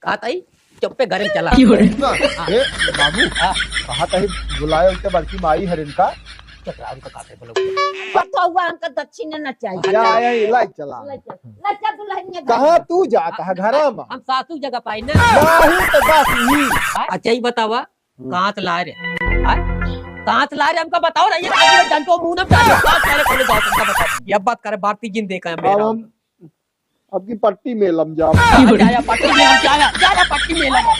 कहा ताई चुप पे घर में चला ना, ए बाबू कहा तही बुलाए उनके बल्कि माई हरिन का चतरा उनका काते बोलो बताओ हमका दक्षिण न चाहिए। या लाई चला लच्चा दुल्हनिया कहा तू जाता है घर में हम सासू जगह पाई ना नहीं तो बस ही अच्छा ही बतावा कहाँ से ला रहे कहाँ से ला रहे हमका बताओ ना ये आदमी डंटो मुंह में डालो बात करे खोले जाओ तुमका बताओ ये बात करे भारती जिन देखा है अब मेरा हम अब की पट्टी में लम जाओ जाया पट्टी में हम जाया पट्टी में लगा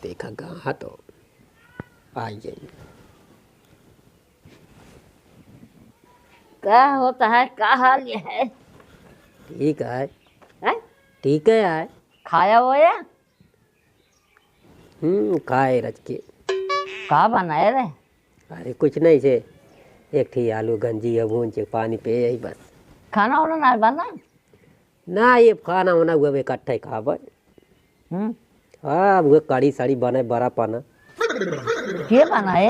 देखा कहाँ तो आइए क्या होता है, क्या हाल ये है? ठीक है हैं? ठीक है यार खाया हो या खाए रच के का बनाए रे? अरे कुछ नहीं से एक थी आलू गंजी है भून के पानी पे यही बस खाना वाना ना बना? ना ये खाना वाना हुआ वे इकट्ठा ही खाब हाँ वो कड़ी साड़ी बने बड़ा पाना के बनाए?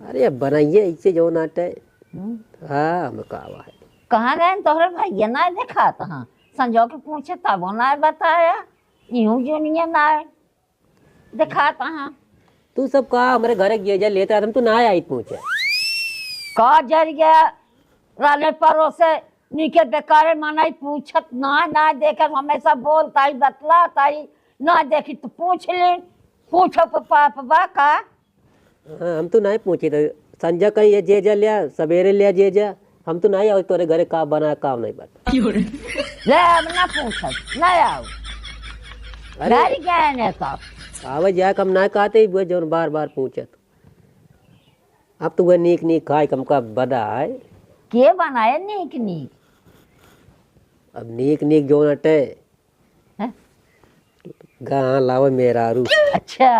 अरे बनाइए इससे जो नाटे हाँ हम कहा है कहाँ गए तोहरे भैया ना देखा तहाँ संजो के पूछे तब ना बताया यूं जो नहीं ना देखा तहाँ तू सब कहा हमारे घर गए जा लेते हम तू ना आई पूछे का जर गया राले परो से नीके बेकारे मनाई पूछत ना देकर हमेशा बोलता ही बतलाता ही ना देखी तो पूछ ले पूछो पाप बा का हाँ हम तो नहीं पूछे थे संजय कहीं ये जे जा लिया सवेरे लिया जे जा हम तो नहीं आओ तोरे घरे का बना काम नहीं बता ले अब ना पूछत ना आओ घर गए ने सब आवे जा कम ना कहते वो जो बार बार पूछत अब तो वह नीक नीक खाए कम का बदा है के बनाए नीक नीक अब नीक नीक जो नटे हैं? गाँ लावे मेरा रू अच्छा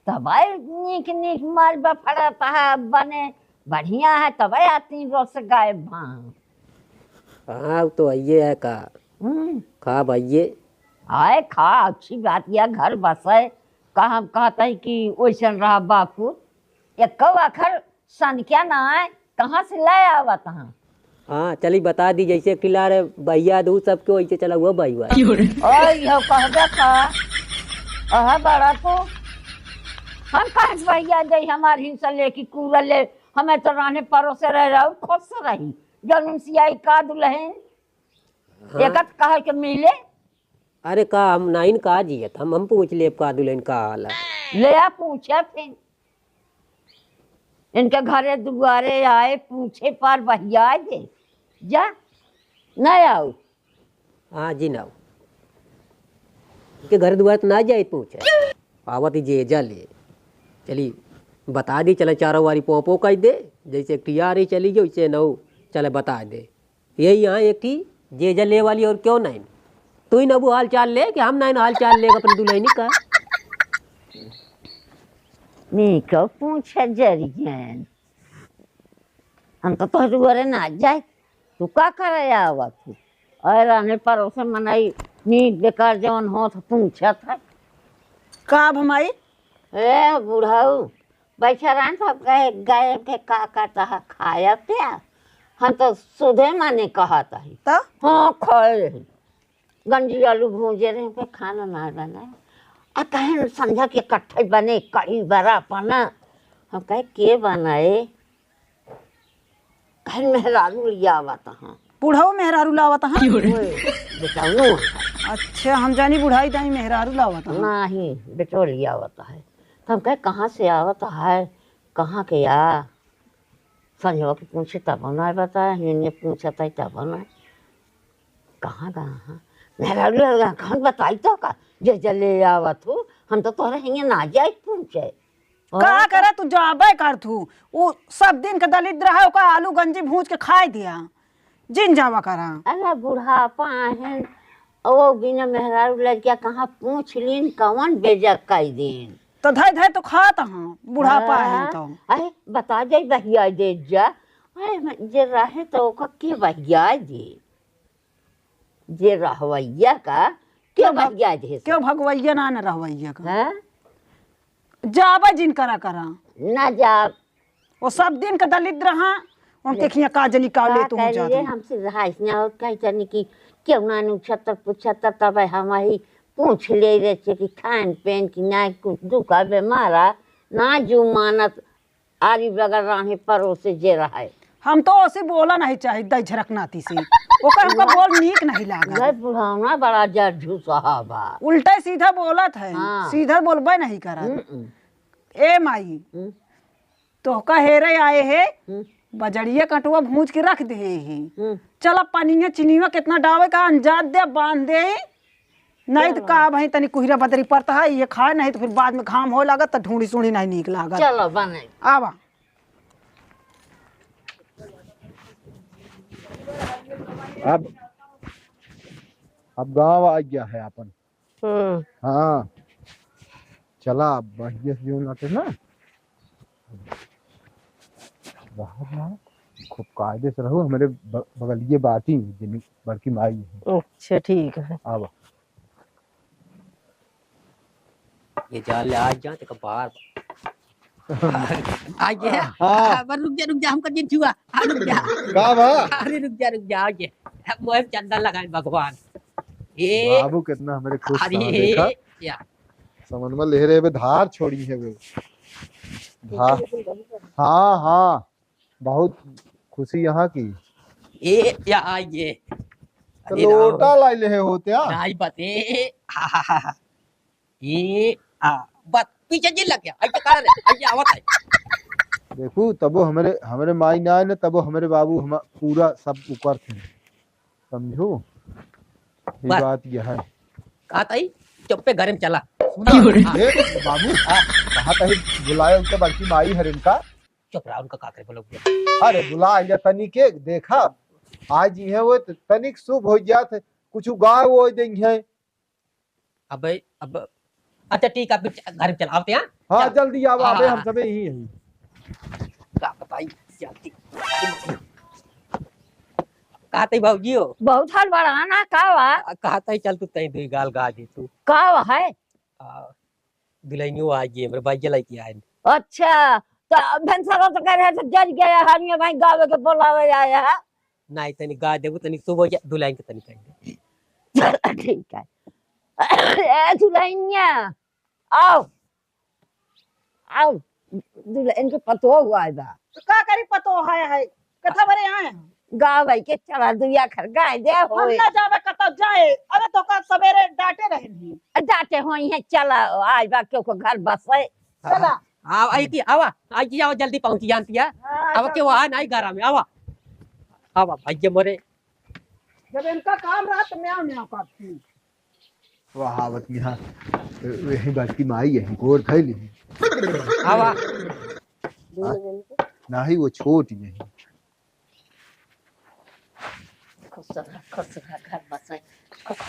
तब आई नीक नीक माल बफड़ता है बने बढ़िया है तब आती रोज से गायब भां हाँ तो आइए है का खा भाइये आए खा अच्छी बात यह घर बसे का हम कहते हैं कि वैसन रहा बापू एक अखर संख्या ना आए कहाँ से लाए आवत हाँ हाँ चली बता दी जैसे खिला रहे भैया दू सबके वैसे चला हुआ भाई और यह कहबे का अह बड़ा तो हम कहे भैया दे हमारे हिस्सा ले कि कूड़ा ले हमें तो रहने परोसे रह रहा खुद से रही जन्म सियाई का दुल्हन एक कह के मिले अरे का हम नाइन का जियत हम पूछ ले का दुल्हन का हाल है ले आ पूछे फिर इनके घरे दुआरे आए पूछे पर भैया दे जा नहीं आओ हाँ जी ना के घर दुआर तो ना जाए पूछे आवत ही जे जा ले चली बता दी चले चारों वारी पोपो कह दे जैसे टिया रही चली जो वैसे नौ चले बता दे यही यहाँ एक थी जे जा ले वाली और क्यों नहीं तू ही नबू हाल चाल ले कि हम नहीं हाल चाल ले अपनी दुल्हनी का नहीं क्यों पूछे जरियन हम तो दुआरे ना जाए तू का करे आवा तू और रहने परोसे मनाई नीक बेकार जवन हो तो पूछा था का भमाई ए बुढ़ाऊ बेचारा सब गए गए के का करता है खाया पिया हम तो सुधे माने कहा था तो हाँ खाए गंजी आलू भूजे रहे पे खाना ना बना आ कहे संध्या के कट्ठे बने कड़ी बड़ा पना हम कहे के बनाए कहे मेहरारू लिया आवता हाँ बुढ़ाऊ मेहरारू लावत हाँ बेटाऊ अच्छा हम जानी बुढ़ाई तानी मेहरारू लावत हाँ नहीं बेटो लिया आवता है तो हम कहे कहाँ से आवता है कहाँ के या संजवा के पूछे तब ना बताया ने पूछा था तब ना कहाँ कहाँ मेहरारू कौन बताई तो का जे जले आवत हो हम तो तोहरे हिंगे ना जाए पूछे का करे तू जाबे कर तू वो सब दिन के दलित रहा का आलू गंजी भूज के खाए दिया जिन जावा करा अरे बुढ़ापा है वो बिना मेहरारू लड़किया कहाँ पूछ लीन कौन बेजक कई दिन तो धय धय तो खात हाँ बुढ़ापा है तो अरे बता दे बहिया दे जा अरे जे रहे तो ओका के बहिया दे जे रहवैया का के बहिया दे क्यों भगवैया ना न रहवैया का हैं जाबे जिन करा करा ना जा वो सब दिन के दलित रहा उनके खिया काजनी का ले का तू करिए जाती हमसे रहाइस न होत कहीं चनी की क्यों ना नु छतर पुछतर तब हम ही पूछ ले रे छे कि खान पेन की ना कुछ दुखा बेमारा ना जो मानत आरी बगर राहे परोसे जे रहा है हम तो उसे बोला नहीं चाहिए दई झरक नाती से ओकर हमका बोल नीक नहीं लागा ये बुढ़ाना बड़ा जड़ साहबा उल्टा सीधा बोलत है हाँ। सीधा बोलबे नहीं करत ए माई तो का हेरे आए है बजड़िया कटुआ भूज के रख दे ही चला पनिया चिनिया कितना डावे का अंजाद दे बांध दे नहीं तो का भाई तनी कुहरा बदरी पड़ता है ये खाए नहीं तो फिर बाद में घाम हो लागत तो ढूंढी सूढ़ी नहीं निक लागत चलो बने आवा अब गांव आ गया है अपन। हाँ चला अब बढ़िया से जो लाते ना बाहर ना खूब कायदे से रहो। हमारे बगलिए बाटी जिन बड़की माई है। अच्छा ठीक है अब ये जाल आज जा ते बाहर आ गया। हाँ। पर रुक जा हमका दिन छुआ। हाँ रुक जा। का बा अरे रुक जा आ गया। मोह चंदा लगाए भगवान। ये बाबू कितना हमारे खुश अरे था देखा या समझ में ले रहे धार छोड़ी है वो धार। हाँ हाँ बहुत खुशी यहाँ की। ये या आइए। तो लोटा लाई ले होते हैं। नहीं बते। ये बस पीछे जी लग गया। ऐसे कारण है ऐसे आवत है। देखू तबो हमारे माई ना आए ना तबो हमारे बाबू हम पूरा सब ऊपर थे समझो ये बस। बात यह है। कहा था चुप पे घर में चला। सुना ए, बाबू कहा था बुलाए उनके बड़की माई है इनका। चुप रहा उनका काकर बोलो। अरे बुला जा तनिके देखा आज ये वो तनिक शुभ हो जात कुछ गाय वो देंगे है। अब अच्छा ठीक है घर में चला आते हैं। हाँ जल्दी आओ हाँ, आवे हाँ। हम सब यही हैं। क्या बताई जल्दी। कहा था बाबूजी हो बहुत हाल बड़ाना कावा कहा था चल तू तई दे गाल गा दे तू कावा है दुल्हनियो आ गई मेरे भाई जलाई की आए। अच्छा तो भंसारा तो कह रहे थे जज गया हनिया भाई गावे के बोलावे आया है नहीं तनी गा देबू तनी सुबह दुल्हन के तनी कह दे। ठीक है ए दुल्हनिया आओ आओ दुल्हन के पतो हुआ है बा तो का करी पतो है कथा बरे आए गावे के चला दुया खर गाय दे हम होए ना जावे कत जाए अरे तो का सवेरे डांटे रहे डाटे होई है चला आज बा क्यों को घर बसे चला आओ आई की आवा आई की आओ जल्दी पहुंची जानती है। अब के वहां नहीं घर में आवा आवा भाई मोरे जब इनका काम रहा तो मैं म्याऊ करती वहावत यहाँ यही बड़की माई यही गोर थैली आवा ना ही वो छोटी यही खुश रहा घर बसे खुश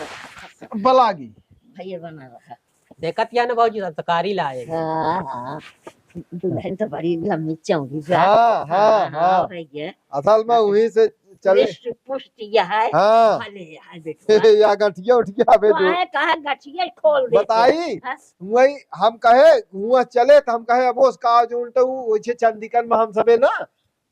बलागी भैया बना रहा देखत या ना बाबूजी सरकारी लाए। हाँ दुल्हन तो बड़ी लंबी चौड़ी हाँ हाँ हाँ भैया असल में वहीं से चले। पुष्ट यह है हाँ भले है बेटा या गठिया उठिया बे दो कहाँ कहाँ गठिया खोल दे बताई वही हम कहे हुआ चले तो हम कहे अब उसका जो उल्टा वैसे चंडीगढ़ में हम सबे ना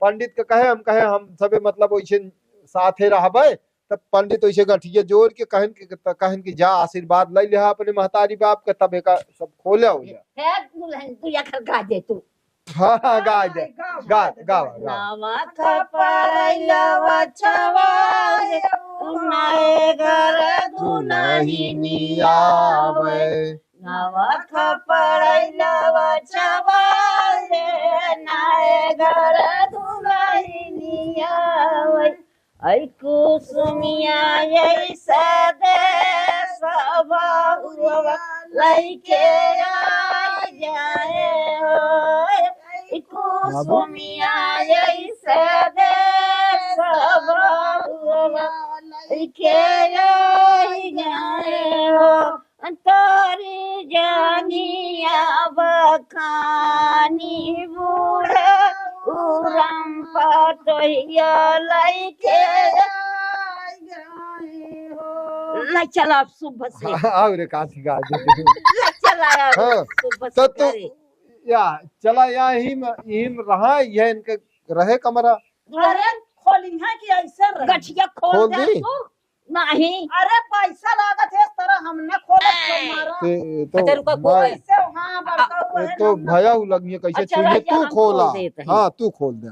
पंडित के कहे हम सबे मतलब वैसे साथे रहबे तब पंडित वैसे गठिया जोड़ के कहन की जा आशीर्वाद ले लिया अपने महतारी बाप के तब का सब खोले हो गया। है दुल्हन तू या कर गा दे तू हाँ हाँ गा दे गा गा गा नमक परैलवा छवाए उनाए घर दुल्हनी आवे नमक परैलवा छवाए नाए घर दुल्हनी आवे ऐ कुसुमिया ऐसा दे सब हुआ लइके आ जाए हो कुसुमिया ऐसा दे सब हुआ लइके आ जाए हो तोरी जानिया बखानी बूढ़े उरम पतोहिया लइके ला चला सुबह से आओ रे काठी गा दे ला चला हाँ, सुबह तो से तू करे या चला यहाँ ही में रहा यह इनके रहे कमरा अरे खोली है कि ऐसे रही? गठिया खोल खोल दे दी? तू नहीं अरे पैसा लागत है इस तरह हमने खोला क्यों मारा? अच्छा रुका भाई, ऐसे हाँ बड़का हुआ है तो हमने। भैया लगी कैसे अच्छा, छुइए, राजा, तू हम खोला। खोल देते हैं। हाँ तू खोल दे।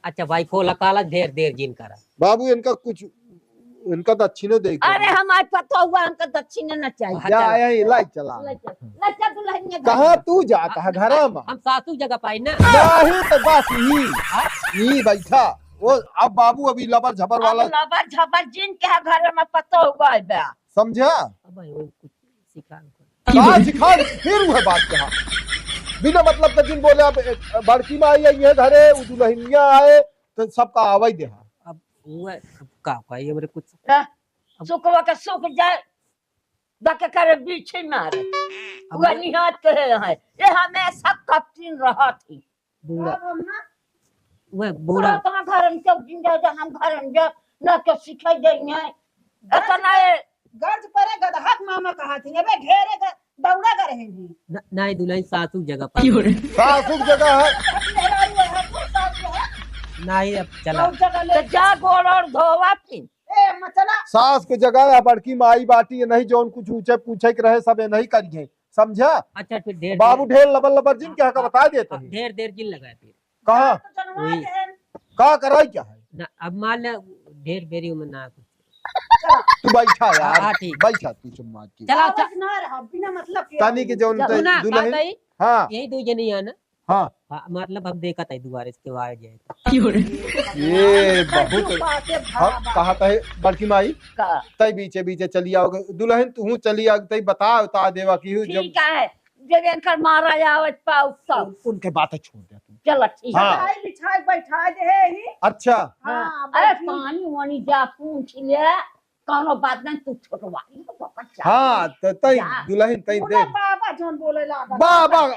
अच्छा भाई खोला काला ढेर देर जिन करा बाबू इनका कुछ, इनका दक्षिण दे अरे हमारे पता हुआ हमको दक्षिण न चाहिए क्या आया ही लाई चला। लच्चा दुल्हनिया कहाँ तू जाता है घर में? हम सासू जगह पाई ना नहीं तो बस यही बैठा वो। अब बाबू अभी लबर झबर वाला लबर झबर जिन के घर में पता हुआ है बा समझा। अब भाई वो कुछ सिखा कहाँ सिखा फिर वह बात कहा बिना मतलब का जिन बोले। अब बड़की माँ आई है घरे, वो दुल्हनिया आए तो सबका आवाज दे। अब वो का भाई हमरे कुछ सुखवा के सुख जाए बाके करे बीछे मारे वो निहात कहे है ये हमेशा कप्तिन रहा थी बूढ़ा अब हम ना वो बूढ़ा कहाँ घर में क्यों जिंदा जा हम घर में जा ना क्या सिखाई देंगे इतना गर्ज परे गदहक मामा कहा थी अबे घेरे दौड़ा कर रहेंगी। नहीं दुल्हन सासू जगह पाई सासुक जगह है। नहीं अब चला तो जा गोड़ और धोवा फिर ए मचला सास के जगह है बड़की माई बाटी, ये नहीं जौन कुछ ऊंचे पूछे के रहे सब ये नहीं करिए समझा। अच्छा फिर ढेर बाबू ढेर लबर लबर जिन क्या का बता देते हैं। ढेर देर जिन लगाए फिर कहा तो जनवा वही। के का कराई क्या है? ना अब मान ले ढेर बेरी में ना कुछ तू बैठा यार, हाँ, ठीक। बैठा तू चुम्मा की चला आवाज ना रहा बिना मतलब के तानी के जौन सुना दुल्हन। बात आई हाँ यही दो जने आना हाँ हाँ, मतलब हम देखा था दोबारा इसके बाद जाए ये बहुत हम कहा था बड़की माई का तई बीचे बीचे चली आओगे दुल्हन, तू चली आ तई बता देवा की हूँ जब ठीक है जब इनकर मारा जावे पाउ सब उनके बातें छोड़ दे तू। चलो ठीक है हाँ। बिछाई बिछाई बैठा दे है ही। अच्छा हाँ अरे बैठी। पानी वानी जा पूछ ले कौनो बात नहीं तू छोटवाई तो पापा चाह हाँ तो तई जा। दुल्हन तई उन्हें दे बाबा जोन बोले लागा बाबा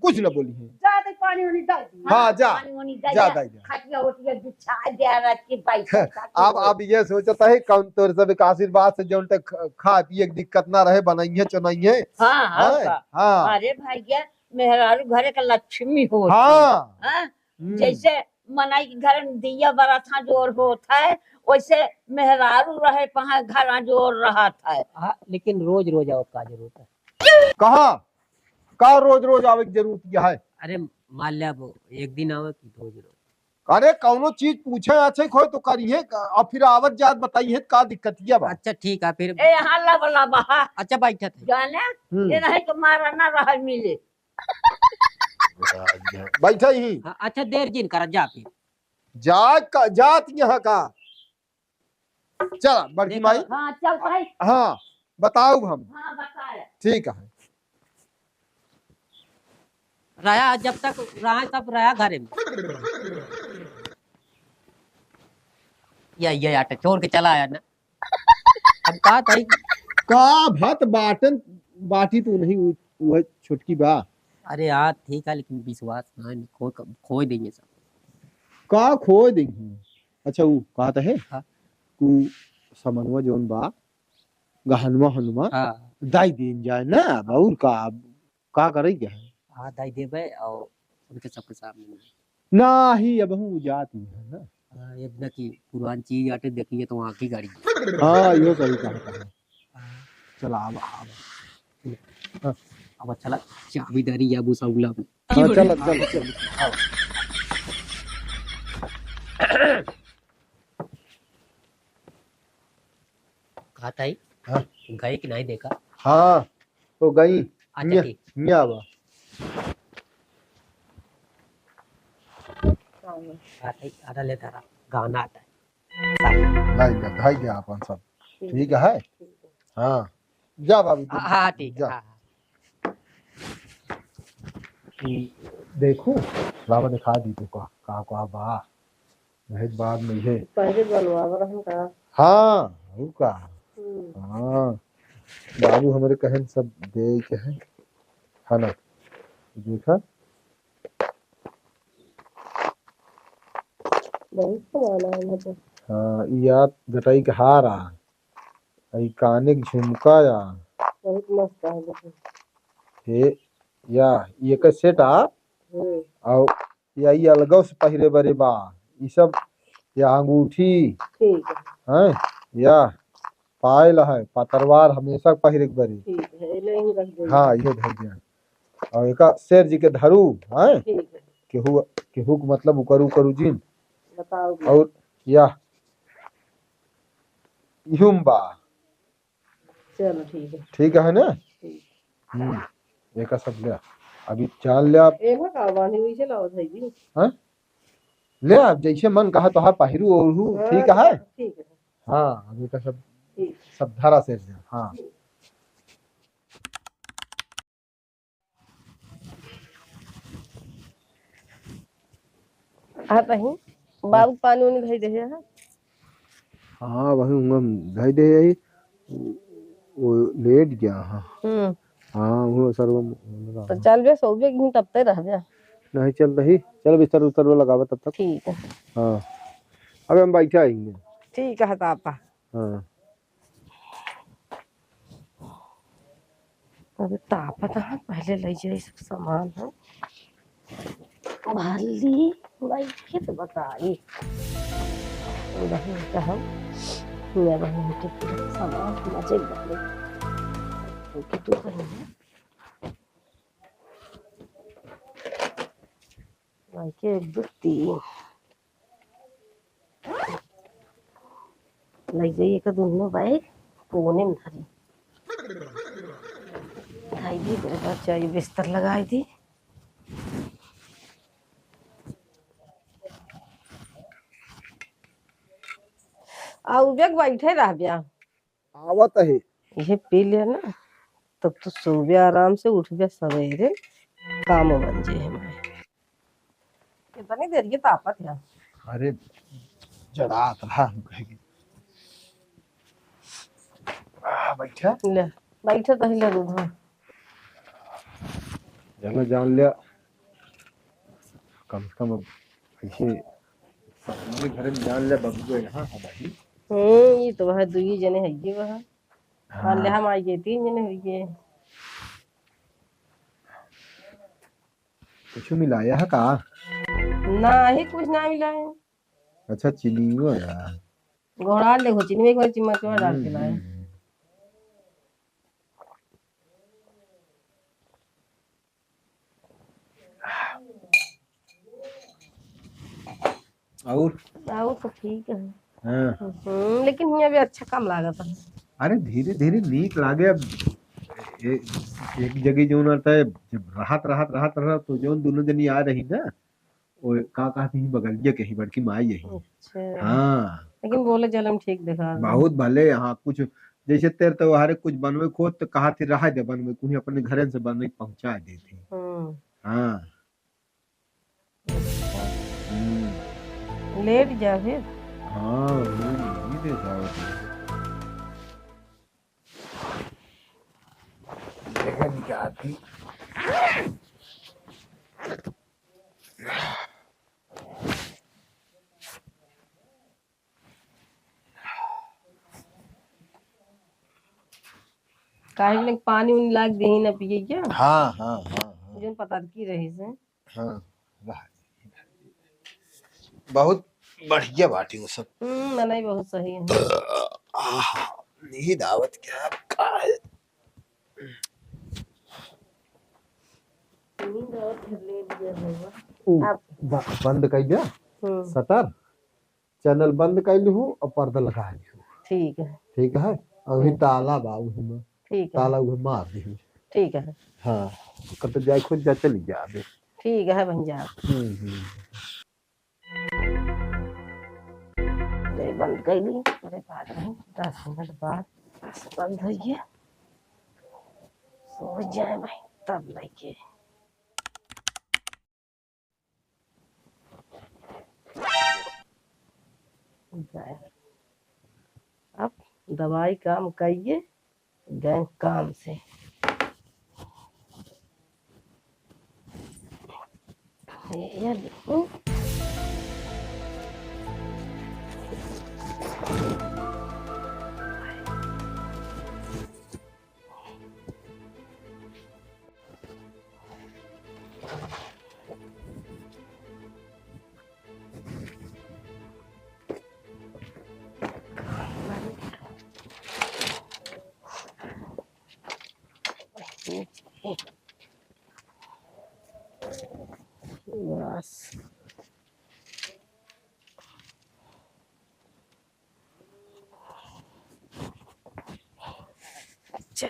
कुछ न बोली है। जा दे पानी वानी डाल दी। हाँ जा पानी वानी जा जा दे खटिया उठिया बिछा दे रात की बाइक अब ये सोचता है कौन तोर सब के आशीर्वाद से जौन तक खा पिए के दिक्कत ना रहे बनाइए चुनाइए। हाँ हाँ हाँ अरे भैया मेहरारू घरे का लक्ष्मी हो हाँ जैसे मनाई के घर में दिया बड़ा था जोर होता है वैसे मेहरारू रहे पहा घर जोर रहा था हाँ लेकिन रोज रोज आओ का जरूरत है कहा का रोज रोज आवे की जरूरत क्या है? अरे मान लिया अब एक दिन आओ कि रोज रोज अरे कौनो चीज पूछे अच्छे खोए तो करिए और फिर आवत जात बताइए का दिक्कत क्या बा। अच्छा ठीक है फिर ए यहाँ लबला बहा अच्छा बैठा था जाने ये नहीं तो मारा ना रहा मिले बैठा ही हाँ, अच्छा देर जिन करा जा फिर जात यहाँ का चला बड़की माई। हाँ चल भाई हाँ बताओ हम हाँ बताया ठीक है। रहा जब तक रहा तब रहा घरे में ये आटा छोड़ के चला आया ना अब कहा था का भात बाटन बाटी तो नहीं वह छुटकी बा। अरे यार ठीक है लेकिन विश्वास ना खो देंगे सब का खो देंगे। अच्छा वो कहता है हाँ। तू समनवा जोन बा गहनवा हनुमा हाँ दाई दिन जाए ना और का करे क्या है? हाँ दाई देवे और उनके सबके सामने ना ही अब हूँ जाती है ना। हाँ, एक ना की पुरानी चीज आटे देखिए तो आँख की गाड़ी हाँ यो सही कहता है। चला अब चला चाबी दारी या बुसाउला में हाँ चल चल चल आओ। कहा था हाँ। गए कि नहीं देखा हाँ तो गई अच्छा ठीक मिया बा कहा था आधा लेता रहा गाना आता है लाई गया अपन सब ठीक है। हाँ जा बाबू तू। हाँ ठीक जा। है हाँ देखो बाबा दिखा दी तो का बा बहुत बाद में है पहले बनवा रहा का हाँ वो का हाँ बाबू हमारे कहन सब दे के है खाना देखा बहुत कमाना है मुझे हाँ या गटाई के हार आ आई काने के झुमका या बहुत मस्त है हे या ये का सेट आ और यही अलगौ से पहिरे बरे बा ई सब, या अंगूठी ठीक है। है, या पायल है, पतरवार हमेशा पहिरे के बरी। ठीक है, ले ही रख दे। हाँ ये धर दिया। और एक शेर जी के धरू है, ठीक है, केहू केहू के मतलब उकरू करू जिन, बताओ। और या यूं बा। चलो ठीक है। ठीक है ना। ठीक। एक सब ले अभी चाल ले आप। ए ना का बानी हुई से लाओ भाई जी। हाँ ले आप जैसे मन कहा तो हाँ पहिरू ओढ़ू। हाँ, ठीक है। ठीक है। हाँ अभी का सब ठीक। सब धारा से हाँ। हाँ बहन, बाबू पानी उनी भेज दे है। हाँ वही हम धई दे यही वो लेट गया। हाँ हाँ वो सर्व तो चल बे सो बे घी तब तक रह जा। नहीं चल रही, चल बिस्तर उस्तर वो लगावा तब तक। ठीक है। हाँ अबे हम बैठे आएंगे। ठीक है पापा। हाँ अबे तापत है, पहले ले जाए सब सामान है भाली भाई के तो बताई बहन का हम मैं बहन के पूरा सामान मजे बदले ओके तू कहीं भाई के एक दो तीन ले जाइए का दोनों भाई कोने में धरी खाई दी मेरे पास चाहिए बिस्तर लगाई थी। आओ बेग बैठे रह गया आवत है। ये पी लिया ना तब तो सो गया आराम से, उठ गया सवेरे काम बन जाए हमारे। कितनी देर की ताकत है। अरे जड़ात रहा हम कहेंगे। बैठा ले बैठे तो हिले दूध चलो जान लिया कम से कम। अब ऐसे मेरे घर में जान लिया बबू यहाँ भाई। ये तो वह दुई जने है ये वह मान ले हम आई गए 3 जने हुई गए। कुछ मिलाया है का? ना ही कुछ ना मिला है। अच्छा चीनी हो यार। घोड़ा ले हो चीनी में एक बार चम्मच में डाल के लाए। और तो ठीक है। हाँ। लेकिन यहाँ भी अच्छा काम लागत है। अरे धीरे धीरे नीक लागे। अब एक जगह जो रहता है जब राहत रहा तो जो दोनों जनी आ रही ना वो का कहती ही बगलिया के ही बड़की माई यही। अच्छा हाँ लेकिन बोले चल हम ठीक दिखा रहे हैं। बहुत भले। यहाँ कुछ जैसे तेरे तो हर कुछ बनवे को तो कहा थी रहा दे बनवे कुछ अपने घर से बनवे पहुंचा देती। हाँ लेट जा फिर। हाँ नहीं दे जाओ देखा निकालती। काहे लग पानी उनी लाग दे ही ना पिए क्या। हाँ हाँ हाँ जो पता की रही से। हाँ बहुत बढ़िया बाटी वो सब। नहीं बहुत सही है। नहीं दावत क्या का है। नींद और फिर लेट गया होगा। आप बंद कर दिया शटर, चैनल बंद कर लूँ और पर्दा लगा लूँ। ठीक है। ठीक है। अभी ताला बाबू में ठीक है। ताला उधर मार दी। ठीक है। हाँ कब जाए खुद जा चली जा अभी। ठीक है भैया। बंद कर ली अरे बाद में 10 मिनट बाद बंद हो गया सो जाए भाई तब लेके जाए। अब दवाई काम करिए गए काम से। ये देखो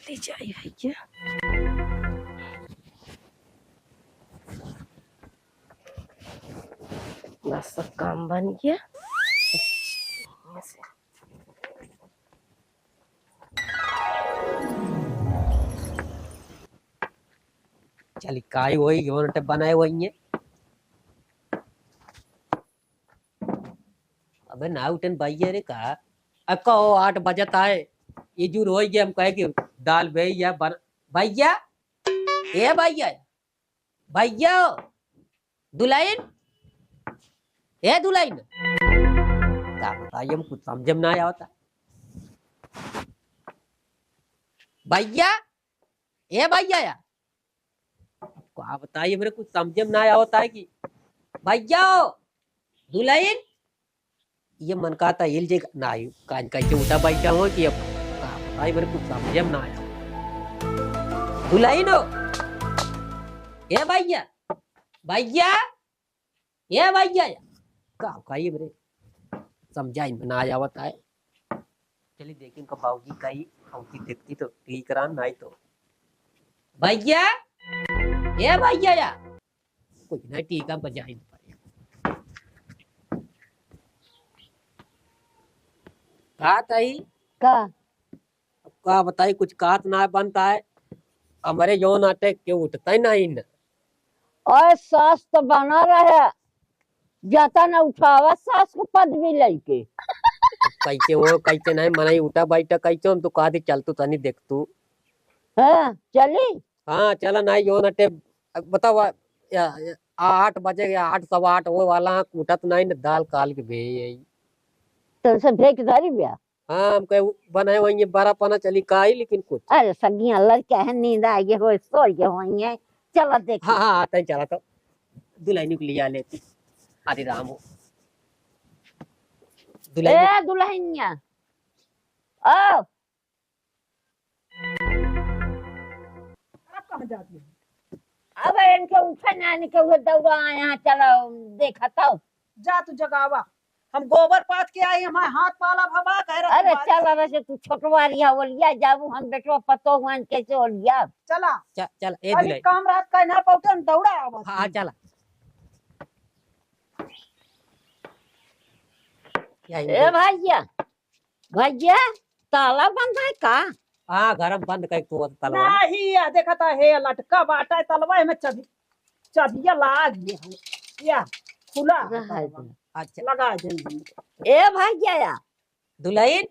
चली जाई भैया। बस सब काम बन गया। चली काय वही घेऊन ते बनाए वही है। अबे ना उठन भैया रे का अक्का हो 8 बजत आए ये जूर हो गया हम कहे कि दाल भैया बन भैया ए भैया भैया दुलाइन ए दुलाइन का बताइए हम कुछ समझ में ना आता भैया ए भैया या क्या बताइए मेरे कुछ समझ में ना आता है कि भैया दुलाइन ये मन का था हिल जे ना कान कैसे उठा बैठा हो कि अब भाई मेरे कुछ समझ में ना आया दुलाइन हो ए भैया भैया ये भैया का ये मेरे समझा इन ना आया होता है। चलिए देखें कब बाबूजी का ही औकी देखती तो ठीक करा नहीं तो भैया ये भैया या कुछ ना टीका बजाई कहा ताई का बताई कुछ कात ना बनता है हमारे जो नाटे क्यों उठता ही नहीं न और सास तो बना रहे जाता ना उठावा सास को पद भी लेके कैसे वो कैसे नहीं मनाई उठा बैठा कैसे हम तो कहा थी चल तू तनी देख तू हाँ चली हाँ चला नहीं जो नाटे बताओ 8 बजे या 8 सवा 8 वो वाला उठत नहीं न दाल काल के भे यही तो से भेक धरी बिया हाँ हम कहे बनाए वही 12 पना चली काई लेकिन कुछ अरे सगिया लड़के है नींद आई हो सो गए होंगे चलो देख हाँ हाँ आता ही चला तो दुल्हन के लिया लेती आदि राम हो दुल्हन ए दुल्हनिया ओ आप कहाँ जाती हो? अब इनके उठे ना के हुए दौड़ा यहाँ चलो देखा तो जा तू जगावा हम गोबर पात के आए हमारे हाथ पाला भवा कह रहा अरे चल वैसे तू छोटवारिया ओलिया जाबू हम बेटवा पतो हुआ कैसे ओलिया चला चल ए अरे दुल्हन काम रात का ना पौटन दौड़ा आवा हाँ चला ए भैया भैया ताला बंद है का हाँ घर में बंद कर तू तलवा नहीं या देखा था हे लटका बाटा है तलवा में चाबिया लाग गया या खुला है तलवा। अच्छा लगा जल्दी ए भैया दुल्हन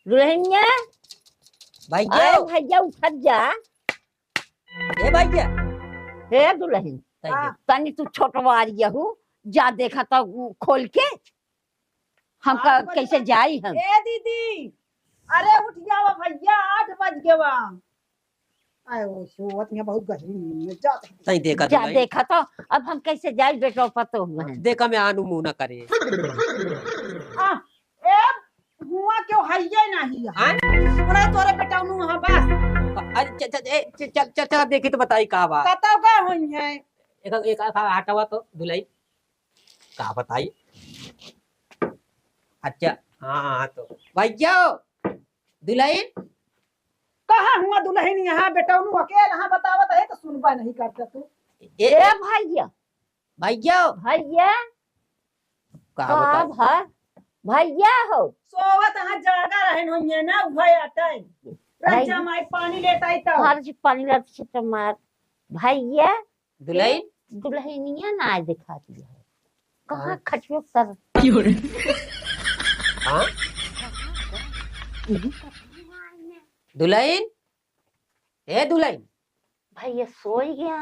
दुल्हनिया भैया अरे भैया उठत जा ए भैया हे दुल्हन हाँ। तनी तू छोटवारिया हूँ जा देखा तो खोल के हम आठ बजे कैसे जाई हम ए दीदी अरे उठ जावा भैया 8 बज गए बा आए वो सोवत में बहुत गहरी नींद में जा सही देखा जा दुल्हन देखा तो अब हम कैसे जाई बेटो पतो हुआ है देखा मैं आनू मुंह ना करे आ ए हुआ क्यों हइये नहीं हाँ? अरे तोरे बेटा नु हां बस अरे चल देखी तो बताई का बा बताओ का होई है एक हटावा तो दुल्हन का बताई अच्छा हाँ तो भैया दुल्हन कहां हुआ दुल्हन यहां बेटा नु अकेले हां बतावत है तो सुनबा नहीं करता तू ए ए भैया भैया भैया का का बताई भाई भैया हो सोवत हां जागा रहन होई ना उभय अटै रजा माई पानी लेताई तो हर जी पानी लत से तो मार भैया दुल्हन दुल्हनिया ना दिखा दिया है कहाँ खटियो सर हाँ दुल्हन ए दुल्हन भैया सोई गया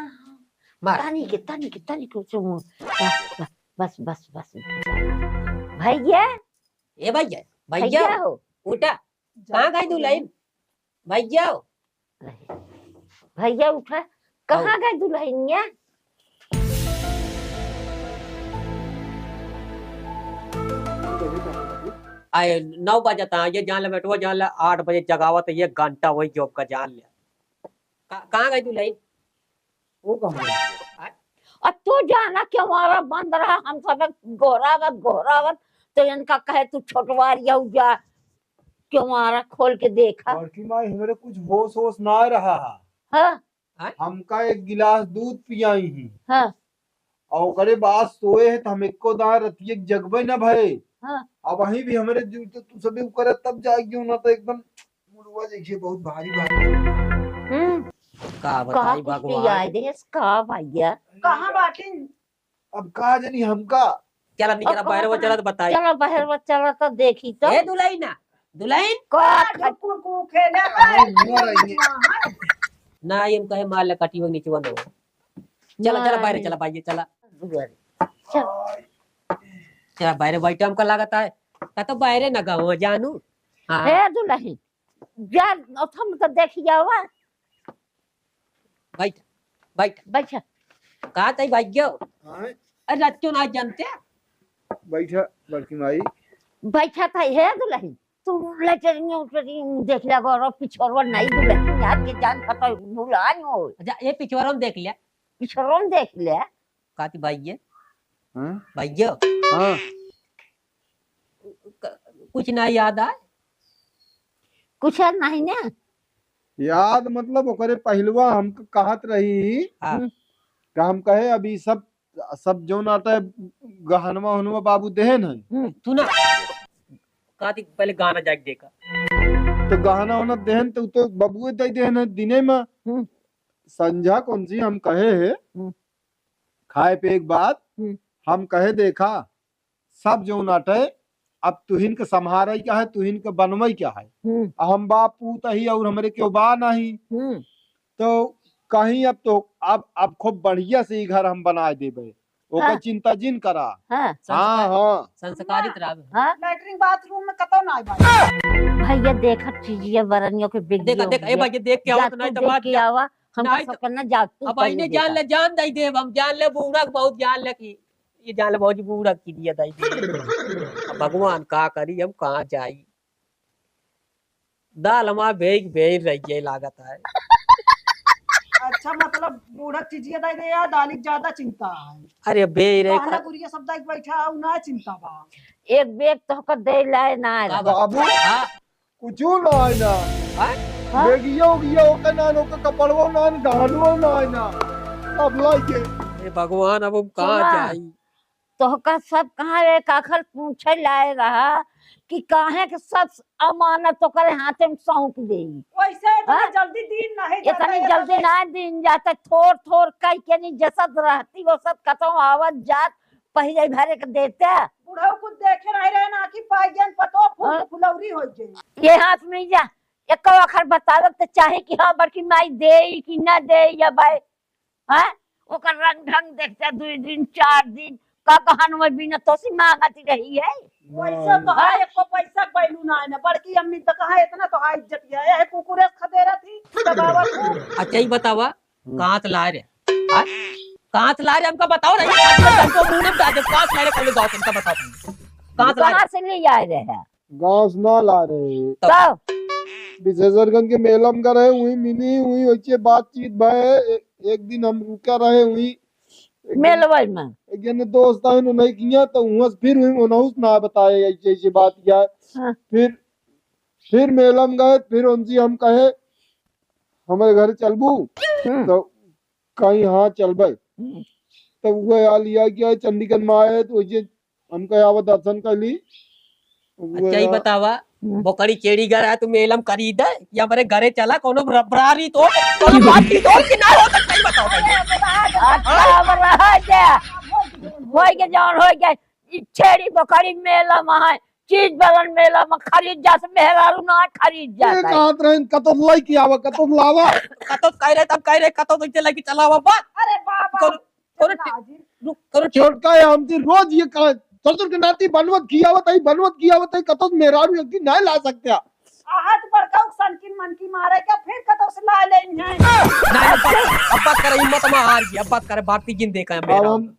मार तनी के चुमो बस भैया ए भैया भैया भैया हो उठा कहाँ गई दुल्हन भैया भैया उठा कहाँ गए दुल्हनिया आए 9 बजे था ये जान ले बैठो जान ले 8 बजे जगावत ये घंटा वही जॉब का जान ले कहाँ गई दुल्हन वो कहां और तू जाना कि हमारा बंद रहा हम सब घोरावत तो इनका कहे तू छोटवारिया जा क्यों मारा खोल के देखा? बड़की माई हमारे कुछ होश होश ना रहा। हाँ हमका एक गिलास दूध पियाई ही हाँ और ओकरे बाद सोए है तो हम एको दार रतिये जगबे न भय। हाँ। अब वहीं भी हमारे जो तो तू सभी करे तब जागियो ना तो एकदम मुड़वा देखिए बहुत भारी भारी। का का बताई कुछ के भगवान। याद है का भैया? कहाँ बाटी? अब का जानी हमका। चला निकला बाहर वो चला तो बताई। चलो बाहर वो चलो तो देखी तो ए दुल्हन ना दुल्हन का कुकू खेले मर आएंगे। ना हम कहे माल कटी हो नीचे बनो। चला चला बाहर चला भाई चला चला बाहर बैठे हमको लागता है का तो बाहर ना गाँव जानू। हाँ हे दुल्हन जान हम तो देखी जावा। बैठ बैठ बैठा कहा तई भाई गयो। हाँ, अरे रात क्यों ना जानते बैठा बड़की माई। बैठा था हे दुल्हन तू लेटरिंग देख लगा और पिछोरवा नहीं दुल्हन यार के जान खता भूला नो अच्छा ये पिछवाड़ा में देख लिया पिछोरवा देख ले कहा थी भाई ये हाँ भाई गयो हाँ कुछ ना याद आए। कुछ नहीं ना याद मतलब ओकरे पहलवा हमको कहत रही हाँ का हम कहे अभी सब जो नाता गहनवा हनुमा बाबू देहन है तू ना कहा थी पहले गाना जाके देखा। तो गहना होना देहन तो बबुए दे देहन है दिने में। हम्म। संझा कौन सी हम कहे है हम्म। खाए पे एक बात हम्म। हम कहे देखा सब जो नाटे अब तुहिन के संहारे क्या है तुहिन के बनवई क्या है। हम बापू तही और हमरे क्यों बा नहीं तो कहीं अब तो अब खूब बढ़िया से ही घर हम बना देबे ओकर हाँ। चिंता जिन करा। हाँ हाँ हाँ संस्कारित रहा हाँ लैट्रिन बाथरूम में कतो ना बाटी। भैया देखा चीजिए बरनियों के बिग देखा देख ए भाई देख के आओ तो नहीं तो बात के आवा हम नहीं सब करना जा तू अब आईने जान ले जान दई दे हम जान ले बूढ़ा बहुत जान ले की ये जान ले बहुत बूढ़ा की दिया दई दे। अब भगवान का करी हम कहाँ जाई दाल हमार भेज भेज रही है लागत है। अच्छा मतलब बूढ़ा चीजिए दे दे या दालिक ज्यादा चिंता है। अरे भेज रे कहना गुड़िया सब दाइक बैठा ना चिंता बा। एक बेग तो का दे लाए ना का बाबू हाँ कुछू ना है ना हाँ? बेगियो गियो के नानो के कपड़वो ना गहनवो ना है ना अब लाइके हे भगवान अब हम कहाँ सुना। जाई। तो का सब कहाँ रे काखर पूछे लाए रहा कि काहे के सब अमानत तो करे हाथे में सौंप दे वैसे इतना हाँ? जल्दी दिन नहीं जाता इतनी है, जल्दी ना दिन जाता थोड़ थोड़ कई के नहीं जसत रहती वो सब कतो आवत जात पहले भरे के देते बूढ़ा कुछ देखे नहीं रहे ना कि पाइजन पतो हाँ? फूल फुलौरी हो जाए। ये हाथ में जा एक अखर बता तो चाहे कि हाँ बड़की माई दे कि ना दे या भाई हाँ ओकर रंग ढंग देखते 2 दिन 4 दिन का कहान में बिना तो सी मांगती रही है। वैसे तो है एको पैसा पैलू ना है ना बड़की अम्मी तो कहा इतना तो हाई इज्जत है कुकुरे खदेरा थी दबावा को। अच्छा ही बतावा कहाँ से ला रहे हाँ? कहाँ से ला रहे हमको बताओ ना हमको मुंह में डाल दे कहाँ से ला रहे पहले गाँव हमको बताओ कहाँ से ला कहाँ से ले आए रहे हैं गाँव से ना ला रहे तो विशेषरगंज के मेलम का रहे हुई मिली हुई वैसे बातचीत भय एक दिन हम रुका रहे हुई मेलवई में एक जन दोस्त आए नहीं किया तो वहां से फिर हुई उन्होंने ना बताए ऐसी ऐसी बात क्या है। हाँ। फिर मेलम गए फिर उनसे हम कहे हमारे घर चलबू तो कहीं हाँ चलबे तो वो आ लिया क्या चंडीगढ़ में आए तो वैसे हम कहे आवा दर्शन कर ली। अच्छा ही बतावा बोकरी केड़ी घर है तू मेलम खरीद या हमारे घरे चला कोनो बरारी तो कोनो पार्टी तो कि ना हो सकता ही बताओ भाई। अच्छा रहा जा हो के जान हो गया छेड़ी बकरी मेला में चीज बलन मेला में खरीद जा से मेहरारू ना खरीद ये जाता है। कहात रहे कतो लाई की आवा कतो लावा कतो कह रहे तब कह रहे कतो तो चला कि चलावा बात अरे बाबा करो छोटका है हमसे रोज ये कहा ससुर के नाती बनवत किया आवत है कतो मेहरारू एक दिन ना ला सकते आहत बड़का सनकिन मन की मारे क्या फिर कतो से ला ले है। नहीं अब बात करे हिम्मत में हार गई अब बात करे भारती जिन देखा है अब मेरा हम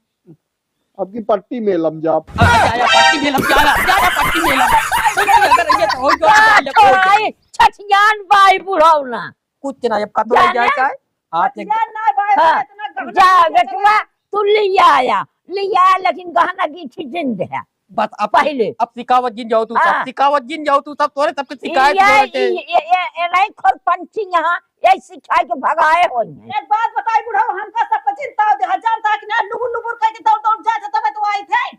आपकी पट्टी मेलम जा अच्छा आया पट्टी मेलम जा पट्टी मेलम अगर ये तो हो गया छोड़ाई छठियान बाई बुढ़ौना कुछ ना अब कतो ले जाए का हाथ एक यार ना भाई हाँ, इतना गहना जा बेटवा तू लिया आया लेकिन गहना की थी जिंद है बस अब पहले अब सिखावत जिन जाओ तू हाँ। सब सिखावत जिन जाओ तू सब तोरे सबके शिकायत ये जोड़ के नहीं खोल पंची यहाँ ये सिखाए के भगाए हो एक बात बताई बुढ़ाओ, हमका सब चिंता दे हजार था कि ना लुबुर लुबुर कह के दौड़ दौड़ जाए तब तो आए थे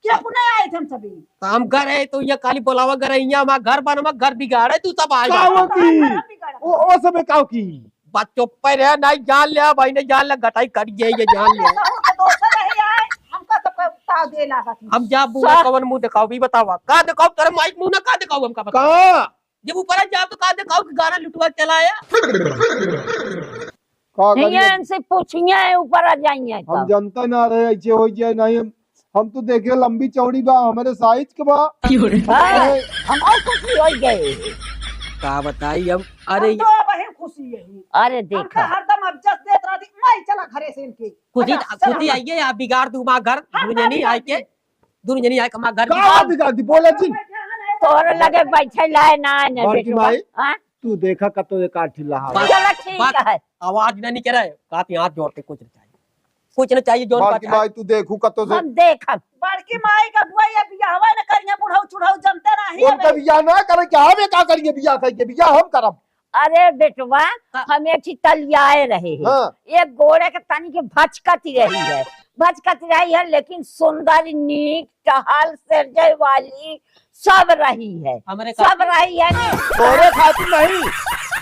क्या पुणे आए थे हम सभी। तो हम घर है तो ये खाली बोलावा घर है यहाँ हमारा घर बनवा घर बिगाड़े तू सब आए काओ की ओ सब काओ की बच्चों पर है नहीं जान लिया भाई ने जान लिया घटाई कर ये जान लिया दोस्त नहीं आए हमका सब ताव दे लागा थी। हम जा बुआ कवन मुंह दिखाओ भी बतावा का दिखाओ तेरे माइक मुंह ना का दिखाओ हमका बता का जब ऊपर जा तो का दिखाओ कि गाना लुटवा चलाया का ये इनसे पूछिए ऊपर आ जाइए हम जनता ना रहे ऐसे हो जाए नहीं हम तो देखे लंबी चौड़ी बा हमारे साइज के बा हम और खुशी हो गए। का बताई हम अरे हम तो बहन खुशी है अरे हमका देखा हरदम अब जस देत रहती मैं चला घरे से इनके खुदी आइए आप बिगाड़ दूं मां घर दुनिया नहीं आए के दुनिया नहीं आए के मां घर का बिगाड़ दी बोले जी तोर लगे बैठे लाए ना ने बड़की बेटवा माई। हां तू देखा कतो ये काठी लहा बात- चलो ठीक बात- है। आवाज नहीं कह रहे काती हाथ जोड़ते कुछ नहीं चाहिए कुछ नहीं चाहिए जोन बड़की माई तू देखू कतो से हम देखब बड़की माई का बुआ ये बियाहवा न करिया बुढ़ऊ चुढ़ऊ जनते नहीं उनका बियाह ना करे क्या हमें का करेंगे बियाह करेंगे बियाह हम करब अरे बेटवा हम एक चीज तलियाए रहे हैं हाँ। एक गोड़े के तनी की भचकती रही है भचकती रही है लेकिन सुंदर नीक टहल सरजय वाली सब रही है हमारे सब रही है नी। तोरे खातिर नहीं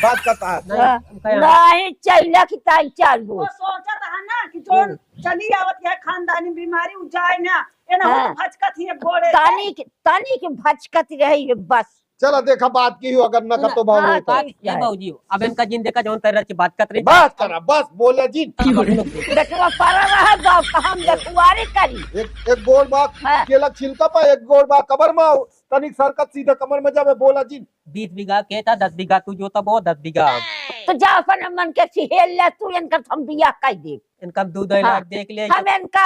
बात करता है नहीं चैला की ताई चालू वो सोचा था ना कि जो चली आवत है खानदानी बीमारी उ जाए ना एना हाँ। भचका थी गोड़े तानी की भचकती रही है बस चलो देखा बात की हो अगर न कतो भाव हाँ, होता तो- ये बाबूजी अब इनका जिन देखा जौन तरह की बात कर रही बात करा बस बोले जी बेटवा पर रहा जाओ हम देखुआरी करी एक गोल बा हाँ। केला छिलका पा एक गोल बा कबर में तनिक सरकत सीधा कमर में जावे बोला जी 20 बीघा के था 10 बीघा तू जोता वो 10 बीघा हम। तो जा अपन मन के सिहेल ले तू इनका हम बियाह कर दे इनका दूध हाँ। देख ले हम इनका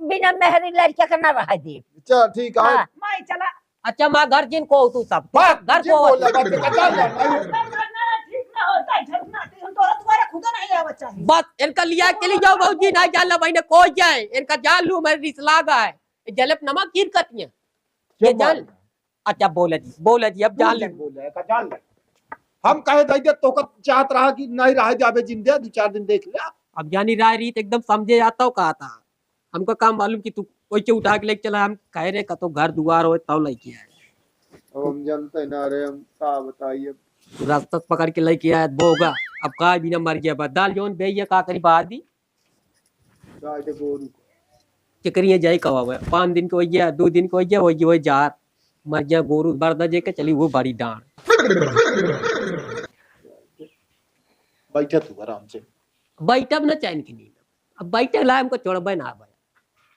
बिना मेहरी लड़के का ना रह दे चल ठीक है हाँ। माई चला अच्छा माँ घर जिन को तू सब बात घर जी को बोला बात का चल सब करना ठीक ना होता है झरना हम तो तुम्हारा खुदा नहीं आवत चाहिए बस इनका लिया के लिए जाओ बाबूजी ना जान ला भाई ने कोई जाए इनका जान लू मैं रिस लागा है जलप नमक कीर कतियां ये जान अच्छा बोले जी अब जान ले बोले का जान ले हम कहे दे तो का चाहत रहा कि नहीं रह जावे जिंदे 2-4 दिन देख ले अब जानी राय रीत एकदम समझे आता हो कहा था हमको काम मालूम कि तू कोई के उठा के लेके चला हम कह रहे का तो घर दुआर हो तब लेके आए अब हम जानते ना रे हम का बताइए रास्ता पकड़ के लेके आया वो होगा अब का बिना मर गया बदल जोन बेइया का करी बादी गाय दे गोरू चकरिया जाए कवा हुआ 5 दिन को हो गया 2 दिन को हो गया वो जार मर गया गोरू बरदा जे के चली वो बड़ी डांड बैठे तू आराम से बैठब न चैन की नींद अब बैठे ला हमको छोड़बे ना भाई